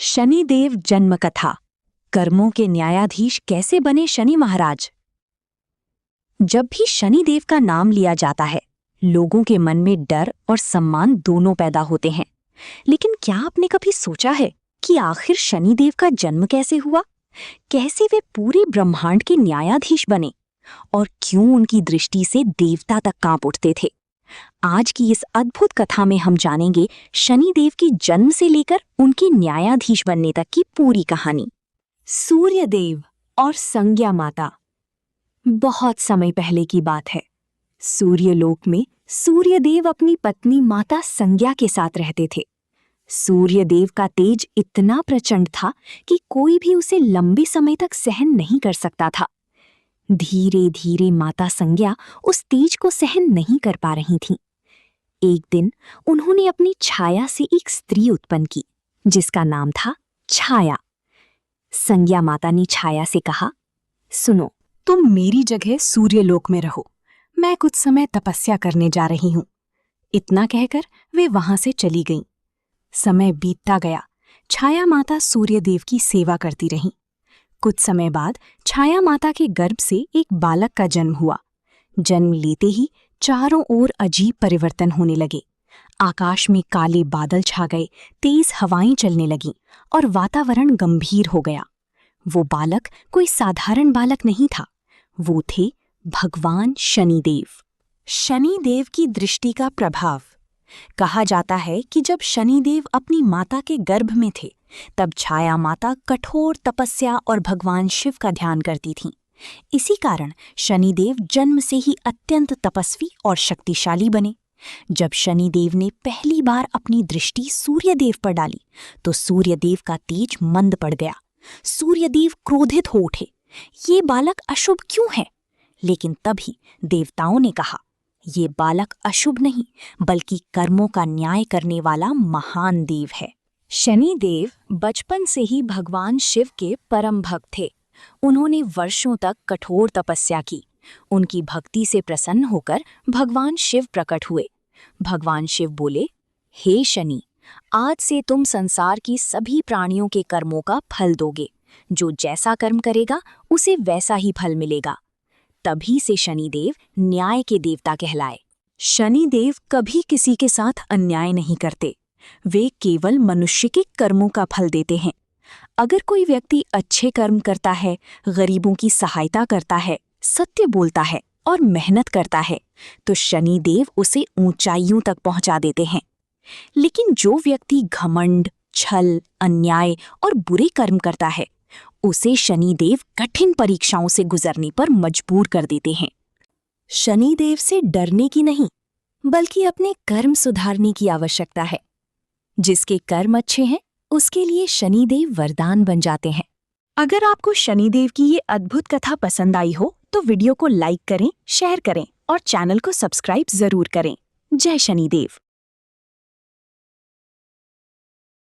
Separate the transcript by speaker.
Speaker 1: शनिदेव जन्म कथा। कर्मों के न्यायाधीश कैसे बने शनि महाराज। जब भी शनिदेव का नाम लिया जाता है, लोगों के मन में डर और सम्मान दोनों पैदा होते हैं। लेकिन क्या आपने कभी सोचा है कि आखिर शनिदेव का जन्म कैसे हुआ? कैसे वे पूरे ब्रह्मांड के न्यायाधीश बने और क्यों उनकी दृष्टि से देवता तक कांप उठते थे? आज की इस अद्भुत कथा में हम जानेंगे शनिदेव की जन्म से लेकर उनके न्यायाधीश बनने तक की पूरी कहानी। सूर्यदेव और संज्ञा माता। बहुत समय पहले की बात है। सूर्यलोक में सूर्यदेव अपनी पत्नी माता संज्ञा के साथ रहते थे। सूर्यदेव का तेज इतना प्रचंड था कि कोई भी उसे लंबे समय तक सहन नहीं कर सकता था। धीरे धीरे माता संज्ञा उस तेज को सहन नहीं कर पा रही थीं। एक दिन उन्होंने अपनी छाया से एक स्त्री उत्पन्न की, जिसका नाम था छाया। संज्ञा माता ने छाया से कहा, सुनो,
Speaker 2: तुम मेरी जगह सूर्यलोक में रहो, मैं कुछ समय तपस्या करने जा रही हूं। इतना कहकर वे वहां से चली गईं। समय बीतता गया। छाया माता सूर्यदेव की सेवा करती रहीं। कुछ समय बाद छाया माता के गर्भ से एक बालक का जन्म हुआ। जन्म लेते ही चारों ओर अजीब परिवर्तन होने लगे। आकाश में काले बादल छा गए, तेज हवाएं चलने लगीं और वातावरण गंभीर हो गया। वो बालक कोई साधारण बालक नहीं था, वो थे भगवान शनिदेव। शनिदेव की दृष्टि का प्रभाव। कहा जाता है कि जब शनिदेव अपनी माता के गर्भ में थे, तब छाया माता कठोर तपस्या और भगवान शिव का ध्यान करती थीं। इसी कारण शनिदेव जन्म से ही अत्यंत तपस्वी और शक्तिशाली बने। जब शनिदेव ने पहली बार अपनी दृष्टि सूर्यदेव पर डाली, तो सूर्यदेव का तेज मंद पड़ गया। सूर्यदेव क्रोधित हो उठे, ये बालक अशुभ क्यों है? लेकिन तभी देवताओं ने कहा, ये बालक अशुभ नहीं, बल्कि कर्मों का न्याय करने वाला महान देव है। शनिदेव बचपन से ही भगवान शिव के परम भक्त थे। उन्होंने वर्षों तक कठोर तपस्या की। उनकी भक्ति से प्रसन्न होकर भगवान शिव प्रकट हुए। भगवान शिव बोले, हे शनि, आज से तुम संसार की सभी प्राणियों के कर्मों का फल दोगे। जो जैसा कर्म करेगा उसे वैसा ही फल मिलेगा। तभी से शनिदेव न्याय के देवता कहलाए। शनिदेव कभी किसी के साथ अन्याय नहीं करते। वे केवल मनुष्य के कर्मों का फल देते हैं। अगर कोई व्यक्ति अच्छे कर्म करता है, गरीबों की सहायता करता है, सत्य बोलता है और मेहनत करता है, तो शनिदेव उसे ऊंचाइयों तक पहुंचा देते हैं। लेकिन जो व्यक्ति घमंड, छल, अन्याय और बुरे कर्म करता है, उसे शनिदेव कठिन परीक्षाओं से गुजरने पर मजबूर कर देते हैं। शनिदेव से डरने की नहीं, बल्कि अपने कर्म सुधारने की आवश्यकता है। जिसके कर्म अच्छे हैं, उसके लिए शनिदेव वरदान बन जाते हैं। अगर आपको शनिदेव की ये अद्भुत कथा पसंद आई हो, तो वीडियो को लाइक करें, शेयर करें और चैनल को सब्सक्राइब जरूर करें। जय शनिदेव।